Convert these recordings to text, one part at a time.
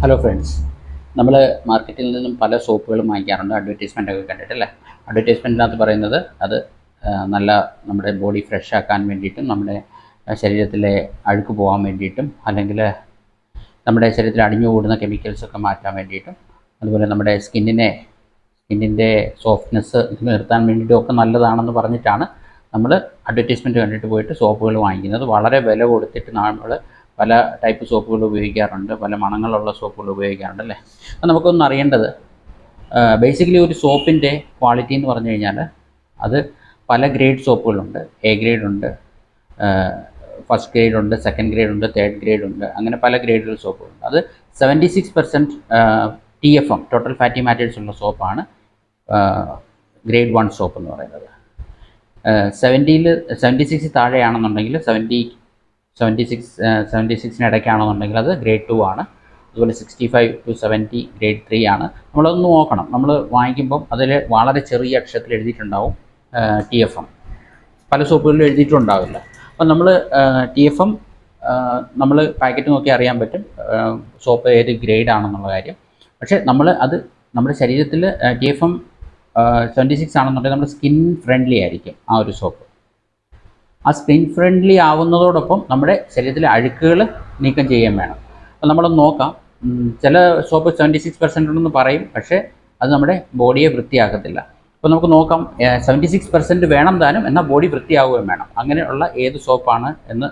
Hello friends, നമ്മൾ മാർക്കറ്റിൽ നിന്നും പല സോപ്പുകളും വാങ്ങിക്കാറുണ്ട് അഡ്വർടൈസ്മെൻ്റ് ഒക്കെ കണ്ടിട്ട് അല്ലേ. അഡ്വർടൈസ്മെൻറ്റിനകത്ത് പറയുന്നത് അത് നല്ല നമ്മുടെ ബോഡി ഫ്രഷ് ആക്കാൻ വേണ്ടിയിട്ടും നമ്മുടെ ശരീരത്തിലെ അഴുക്ക് പോകാൻ വേണ്ടിയിട്ടും അല്ലെങ്കിൽ നമ്മുടെ ശരീരത്തിൽ അടിഞ്ഞുകൂടുന്ന കെമിക്കൽസൊക്കെ മാറ്റാൻ വേണ്ടിയിട്ടും അതുപോലെ നമ്മുടെ സ്കിന്നിൻ്റെ സോഫ്റ്റ്നെസ് നിർത്താൻ വേണ്ടിയിട്ടും ഒക്കെ നല്ലതാണെന്ന് പറഞ്ഞിട്ടാണ് നമ്മൾ അഡ്വർടൈസ്മെൻറ്റ് കണ്ടിട്ട് പോയിട്ട് സോപ്പുകൾ വാങ്ങിക്കുന്നത്. വളരെ വില കൊടുത്തിട്ട് നമ്മൾ പല ടൈപ്പ് സോപ്പുകൾ ഉപയോഗിക്കാറുണ്ട്, പല മണങ്ങളുള്ള സോപ്പുകൾ ഉപയോഗിക്കാറുണ്ട് അല്ലേ. അപ്പം നമുക്കൊന്ന് അറിയേണ്ടത് ബേസിക്കലി ഒരു സോപ്പിൻ്റെ ക്വാളിറ്റി എന്ന് പറഞ്ഞു കഴിഞ്ഞാൽ അത് പല ഗ്രേഡ് സോപ്പുകളുണ്ട്. എ ഗ്രേഡ് ഉണ്ട്, ഫസ്റ്റ് ഗ്രേഡ് ഉണ്ട്, സെക്കൻഡ് ഗ്രേഡ് ഉണ്ട്, തേർഡ് ഗ്രേഡ് ഉണ്ട്, അങ്ങനെ പല ഗ്രേഡുകൾ സോപ്പുകളുണ്ട്. അത് 76% TFM ടോട്ടൽ ഫാറ്റി മാറ്റേഴ്സ് ഉള്ള സോപ്പാണ് ഗ്രേഡ് 1 സോപ്പ് എന്ന് പറയുന്നത്. 76 താഴെയാണെന്നുണ്ടെങ്കിൽ 76 ഇടയ്ക്കാണെന്നുണ്ടെങ്കിൽ അത് ഗ്രേഡ് 2 ആണ്. അതുപോലെ 65 to 70 ഗ്രേഡ് 3 ആണ്. നമ്മളതൊന്ന് നോക്കണം. നമ്മൾ വാങ്ങിക്കുമ്പം അതിൽ വളരെ ചെറിയ അക്ഷരത്തിൽ എഴുതിയിട്ടുണ്ടാവും TFM. പല സോപ്പുകളിലും എഴുതിയിട്ടുണ്ടാവില്ല. അപ്പം നമ്മൾ TFM നമ്മൾ പാക്കറ്റ് നോക്കി അറിയാൻ പറ്റും സോപ്പ് ഏത് ഗ്രേഡ് ആണെന്നുള്ള കാര്യം. പക്ഷേ നമ്മുടെ ശരീരത്തിൽ TFM 76 ആണെന്നുണ്ടെങ്കിൽ നമ്മുടെ സ്കിൻ ഫ്രണ്ട്ലി ആയിരിക്കും ആ ഒരു സോപ്പ്. ആ സ്കിൻ ഫ്രണ്ട്ലി ആവുന്നതോടൊപ്പം നമ്മുടെ ശരീരത്തിലെ അഴുക്കുകൾ നീക്കം ചെയ്യാൻ വേണം. അപ്പോൾ നമ്മളൊന്ന് നോക്കാം. ചില സോപ്പ് 76% ഉണ്ടെന്ന് പറയും, പക്ഷേ അത് നമ്മുടെ ബോഡിയെ വൃത്തിയാക്കത്തില്ല. അപ്പോൾ നമുക്ക് നോക്കാം. 76% വേണം താനും, എന്നാൽ ബോഡി വൃത്തിയാവുകയും വേണം. അങ്ങനെയുള്ള ഏത് സോപ്പാണ് എന്ന്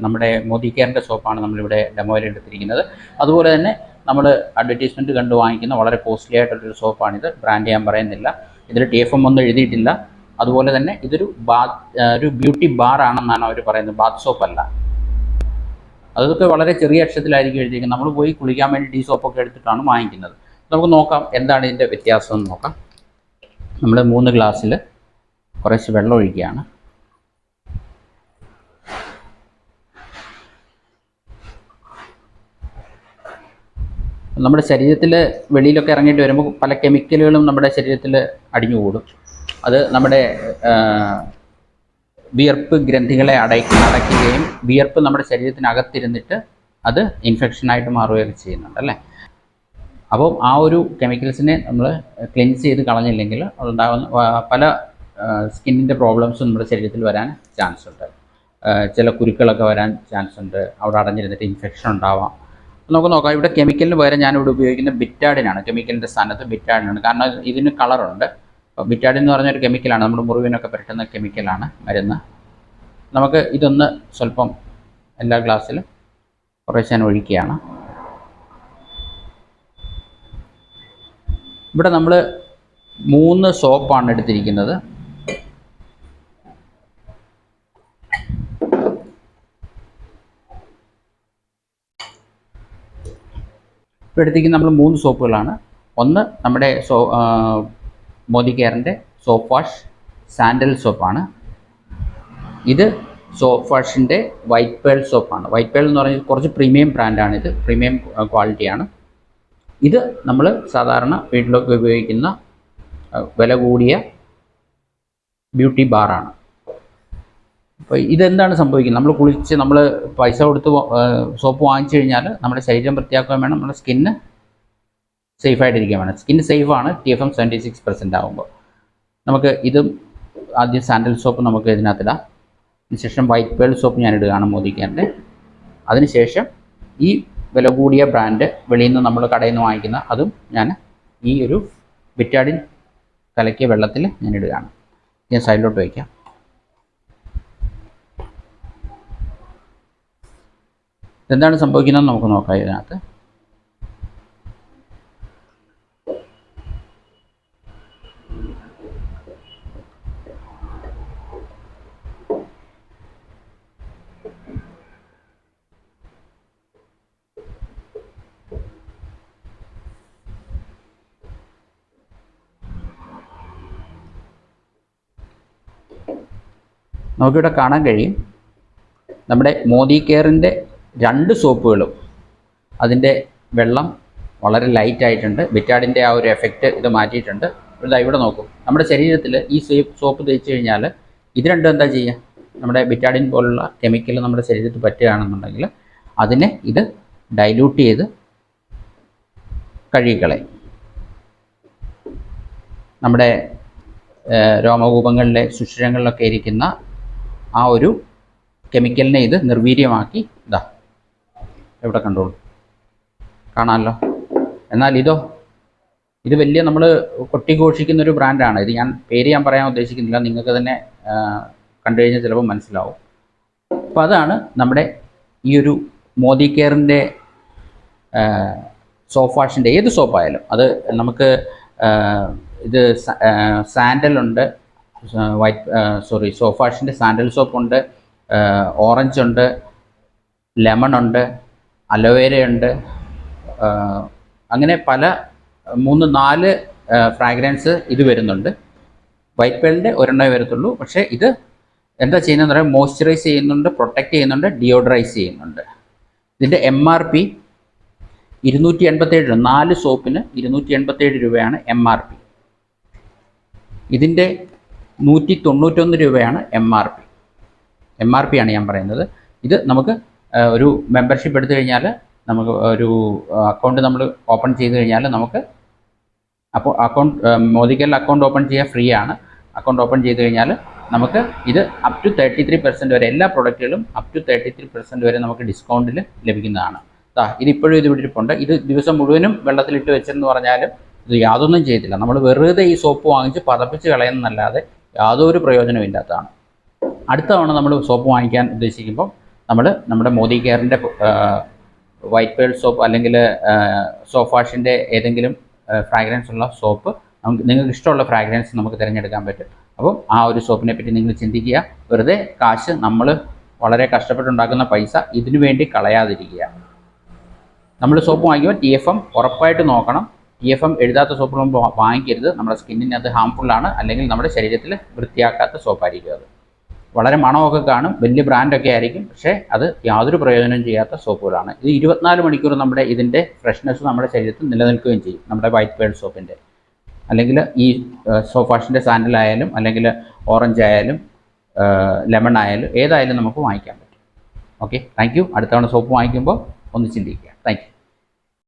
നമ്മുടെ മോദി കെയറിൻ്റെ സോപ്പാണ് നമ്മളിവിടെ ഡെമോയിൽ എടുത്തിരിക്കുന്നത്. അതുപോലെ തന്നെ നമ്മൾ അഡ്വർടൈസ്മെൻറ്റ് കണ്ട് വാങ്ങിക്കുന്ന വളരെ കോസ്റ്റ്ലി ആയിട്ടുള്ളൊരു സോപ്പാണിത്. ബ്രാൻഡ് ഞാൻ പറയുന്നില്ല. ഇതിൽ TFM ഒന്നും എഴുതിയിട്ടില്ല. അതുപോലെ തന്നെ ഇതൊരു ബ്യൂട്ടി ബാർ ആണെന്നാണ് അവർ പറയുന്നത്, ബാത്ത് സോപ്പ് അല്ല. അതൊക്കെ വളരെ ചെറിയ അക്ഷരത്തിലായിരിക്കും എഴുതിയിരിക്കുന്നത്. നമ്മൾ പോയി കുളിക്കാൻ വേണ്ടി ഈ സോപ്പൊക്കെ എടുത്തിട്ടാണ് വാങ്ങിക്കുന്നത്. നമുക്ക് നോക്കാം എന്താണ് ഇതിൻ്റെ വ്യത്യാസം എന്ന് നോക്കാം. നമ്മൾ 3 ഗ്ലാസ്സിൽ കുറച്ച് വെള്ളം ഒഴിക്കുകയാണ്. നമ്മുടെ ശരീരത്തിൽ വെളിയിലൊക്കെ ഇറങ്ങിയിട്ട് വരുമ്പോൾ പല കെമിക്കലുകളും നമ്മുടെ ശരീരത്തിൽ അടിഞ്ഞുകൂടും. അത് നമ്മുടെ വിയർപ്പ് ഗ്രന്ഥികളെ അടയ്ക്കുകയും വിയർപ്പ് നമ്മുടെ ശരീരത്തിനകത്തിരുന്നിട്ട് അത് ഇൻഫെക്ഷനായിട്ട് മാറുകയൊക്കെ ചെയ്യുന്നുണ്ട് അല്ലേ. അപ്പോൾ ആ ഒരു കെമിക്കൽസിനെ നമ്മൾ ക്ലെൻസ് ചെയ്ത് കളഞ്ഞില്ലെങ്കിൽ അതുണ്ടാകുന്ന പല സ്കിന്നിൻ്റെ പ്രോബ്ലംസും നമ്മുടെ ശരീരത്തിൽ വരാൻ ചാൻസ് ഉണ്ട്. ചില കുരുക്കളൊക്കെ വരാൻ ചാൻസ് ഉണ്ട്. അവിടെ അടഞ്ഞിരുന്നിട്ട് ഇൻഫെക്ഷൻ ഉണ്ടാവാം. നമുക്ക് നോക്കാം. ഇവിടെ കെമിക്കലിന് പകരം ഞാനിവിടെ ഉപയോഗിക്കുന്ന ബിറ്റാഡിനാണ്. കെമിക്കലിൻ്റെ സ്ഥാനത്ത് ബിറ്റാഡിനാണ്. കാരണം ഇതിന് കളറുണ്ട്. ബിറ്റാഡിൻ എന്ന് പറഞ്ഞൊരു കെമിക്കലാണ്, നമ്മുടെ മുറിവിനൊക്കെ പുരട്ടുന്ന കെമിക്കലാണ്, മരുന്ന്. നമുക്ക് ഇതൊന്ന് സ്വല്പം എല്ലാ ഗ്ലാസ്സിലും കുറച്ച് ഞാൻ ഒഴിക്കുകയാണ്. ഇവിടെ നമ്മൾ 3 സോപ്പാണ് എടുത്തിരിക്കുന്നത്. ഇപ്പോൾ എടുത്തിരിക്കുന്ന നമ്മൾ 3 സോപ്പുകളാണ്. ഒന്ന് നമ്മുടെ മോദി കെയറിൻ്റെ സോപ്പ് വാഷ് സാൻഡൽ സോപ്പാണ്. ഇത് സോപ്പ് വാഷിൻ്റെ വൈറ്റ് പേൾ സോപ്പാണ്. വൈറ്റ് പേൾ എന്ന് പറഞ്ഞാൽ കുറച്ച് പ്രീമിയം ബ്രാൻഡാണ്. ഇത് പ്രീമിയം ക്വാളിറ്റിയാണ്. ഇത് നമ്മൾ സാധാരണ വീട്ടിലൊക്കെ ഉപയോഗിക്കുന്ന വില കൂടിയ ബ്യൂട്ടി ബാറാണ്. അപ്പോൾ ഇതെന്താണ് സംഭവിക്കുന്നത്? നമ്മൾ കുളിച്ച് നമ്മൾ പൈസ കൊടുത്ത് സോപ്പ് വാങ്ങിച്ചു കഴിഞ്ഞാൽ നമ്മുടെ ശരീരം വൃത്തിയാക്കാൻ വേണം, നമ്മുടെ സ്കിന്ന് സേഫായിട്ടിരിക്കാൻ വേണം. സ്കിന്ന് സേഫാണ് TFM 76% ആകുമ്പോൾ. നമുക്ക് ഇതും ആദ്യം സാൻഡൽ സോപ്പ് നമുക്ക് ഇതിനകത്തിടാം. അതിനുശേഷം വൈറ്റ് പേൾ സോപ്പ് ഞാൻ ഇടുകയാണ് മോദി കെയറിൻ്റെ. അതിനുശേഷം ഈ വില കൂടിയ ബ്രാൻഡ് വെളിയിൽ നിന്ന് നമ്മൾ കടയിൽ നിന്ന് വാങ്ങിക്കുന്ന അതും ഞാൻ ഈ ഒരു ബിറ്റാഡിൻ കലക്കിയ വെള്ളത്തിൽ ഞാൻ ഇടുകയാണ്. ഞാൻ സൈഡിലോട്ട് വയ്ക്കാം. എന്താണ് സംഭവിക്കുന്നതെന്ന് നമുക്ക് നോക്കാം. ഇതിനകത്ത് നമുക്കിവിടെ കാണാൻ കഴിയും. നമ്മുടെ മോദി കെയറിൻ്റെ 2 സോപ്പുകളും അതിൻ്റെ വെള്ളം വളരെ ലൈറ്റ് ആയിട്ടുണ്ട്. ബിറ്റാഡിൻ്റെ ആ ഒരു എഫക്റ്റ് ഇത് മാറ്റിയിട്ടുണ്ട്. ഇവിടെ നോക്കും. നമ്മുടെ ശരീരത്തിൽ ഈ സോപ്പ് തേച്ച് കഴിഞ്ഞാൽ ഇത് രണ്ടും എന്താ ചെയ്യുക? നമ്മുടെ ബിറ്റാഡിൻ പോലുള്ള കെമിക്കൽ നമ്മുടെ ശരീരത്തിൽ പറ്റുകയാണെന്നുണ്ടെങ്കിൽ അതിനെ ഇത് ഡൈല്യൂട്ട് ചെയ്ത് കഴുകിക്കളയും. നമ്മുടെ രോമകൂപങ്ങളിലെ സുഷിരങ്ങളിലൊക്കെ ഇരിക്കുന്ന ആ ഒരു കെമിക്കലിനെ ഇത് നിർവീര്യമാക്കി ഇതാ എവിടെ കണ്ടോളൂ, കാണാമല്ലോ. എന്നാൽ ഇത് വലിയ നമ്മൾ കൊട്ടിഘോഷിക്കുന്നൊരു ബ്രാൻഡാണ്. ഇത് പേര് ഞാൻ പറയാൻ ഉദ്ദേശിക്കുന്നില്ല, നിങ്ങൾക്ക് തന്നെ കണ്ടു കഴിഞ്ഞാൽ ചിലപ്പോൾ മനസ്സിലാവും. അപ്പോൾ അതാണ് നമ്മുടെ ഈ ഒരു മോദി കെയറിൻ്റെ സോപ്പ് വാഷിൻ്റെ ഏത് സോപ്പായാലും അത് നമുക്ക് ഇത് സാൻഡലുണ്ട്, സോപ്പ് വാഷിൻ്റെ സാൻഡൽ സോപ്പുണ്ട്, ഓറഞ്ച് ഉണ്ട്, ലെമൺ ഉണ്ട്, അലോവേരയുണ്ട്, അങ്ങനെ പല 3-4 ഫ്രാഗ്രൻസ് ഇത് വരുന്നുണ്ട്. വൈറ്റ് പേളിൻ്റെ ഒരെണ്ണമേ വരത്തുള്ളൂ. പക്ഷേ ഇത് എന്താ ചെയ്യുന്നതെന്ന് പറയുമ്പോൾ മോയ്സ്ചറൈസ് ചെയ്യുന്നുണ്ട്, പ്രൊട്ടക്റ്റ് ചെയ്യുന്നുണ്ട്, ഡിയോഡറൈസ് ചെയ്യുന്നുണ്ട്. ഇതിൻ്റെ MRP 287 രൂപ. 4 സോപ്പിന് 287 രൂപയാണ് MRP. ഇതിൻ്റെ 191 രൂപയാണ് MRP ആണ് ഞാൻ പറയുന്നത്. ഇത് നമുക്ക് ഒരു മെമ്പർഷിപ്പ് എടുത്തു കഴിഞ്ഞാൽ, നമുക്ക് ഒരു അക്കൗണ്ട് നമ്മൾ ഓപ്പൺ ചെയ്ത് കഴിഞ്ഞാൽ നമുക്ക് അപ്പോൾ മോദി കെയറിൽ അക്കൗണ്ട് ഓപ്പൺ ചെയ്യാൻ ഫ്രീ ആണ്. അക്കൗണ്ട് ഓപ്പൺ ചെയ്ത് കഴിഞ്ഞാൽ നമുക്ക് ഇത് അപ് ടു 33% വരെ, എല്ലാ പ്രൊഡക്റ്റുകളും അപ് ടു 33% വരെ നമുക്ക് ഡിസ്കൗണ്ടിൽ ലഭിക്കുന്നതാണ്. ഇതിപ്പോഴും ഇത് ഇവിടെ ഇരിപ്പുണ്ട്. ഇത് ദിവസം മുഴുവനും വെള്ളത്തിലിട്ട് വെച്ചെന്ന് പറഞ്ഞാലും ഇത് യാതൊന്നും ചെയ്തില്ല. നമ്മൾ വെറുതെ ഈ സോപ്പ് വാങ്ങിച്ച് പതപ്പിച്ച് കളയുന്നതല്ലാതെ യാതൊരു പ്രയോജനവും ഇല്ലാത്തതാണ്. അടുത്ത തവണ നമ്മൾ സോപ്പ് വാങ്ങിക്കാൻ ഉദ്ദേശിക്കുമ്പോൾ നമ്മുടെ മോദി കെയറിൻ്റെ വൈറ്റ് പേൾ സോപ്പ് അല്ലെങ്കിൽ സോപ്പ് വാഷിൻ്റെ ഏതെങ്കിലും ഫ്രാഗ്രൻസ് ഉള്ള സോപ്പ് നിങ്ങൾക്ക് ഇഷ്ടമുള്ള ഫ്രാഗ്രൻസ് നമുക്ക് തിരഞ്ഞെടുക്കാൻ പറ്റും. അപ്പം ആ ഒരു സോപ്പിനെ പറ്റി നിങ്ങൾ ചിന്തിക്കുക. വെറുതെ കാശ് നമ്മൾ വളരെ കഷ്ടപ്പെട്ടുണ്ടാക്കുന്ന പൈസ ഇതിനു വേണ്ടി കളയാതിരിക്കുക. നമ്മൾ സോപ്പ് വാങ്ങിക്കുമ്പോൾ TFM ഉറപ്പായിട്ട് നോക്കണം. TFM എഴുതാത്ത സോപ്പുകൾ വാങ്ങിക്കരുത്. നമ്മുടെ സ്കിന്നിന് അത് ഹാംഫുള്ളാണ്, അല്ലെങ്കിൽ നമ്മുടെ ശരീരത്തിൽ വൃത്തിയാക്കാത്ത സോപ്പായിരിക്കും. അത് വളരെ മണമൊക്കെ കാണും, വലിയ ബ്രാൻഡൊക്കെ ആയിരിക്കും, പക്ഷേ അത് യാതൊരു പ്രയോജനം ചെയ്യാത്ത സോപ്പുകളാണ്. ഇത് 24 മണിക്കൂർ നമ്മുടെ ഇതിൻ്റെ ഫ്രഷ്നെസ് നമ്മുടെ ശരീരത്തിൽ നിലനിൽക്കുകയും ചെയ്യും. നമ്മുടെ വൈറ്റ് പേൾ സോപ്പിൻ്റെ അല്ലെങ്കിൽ ഈ സോപ്പ് വാഷിൻ്റെ സാൻഡലായാലും അല്ലെങ്കിൽ ഓറഞ്ച് ആയാലും ലെമൺ ആയാലും ഏതായാലും നമുക്ക് വാങ്ങിക്കാൻ പറ്റും. Okay, thank you. അടുത്ത തവണ സോപ്പ് വാങ്ങിക്കുമ്പോൾ ഒന്ന് ചിന്തിക്കുക. Thank you.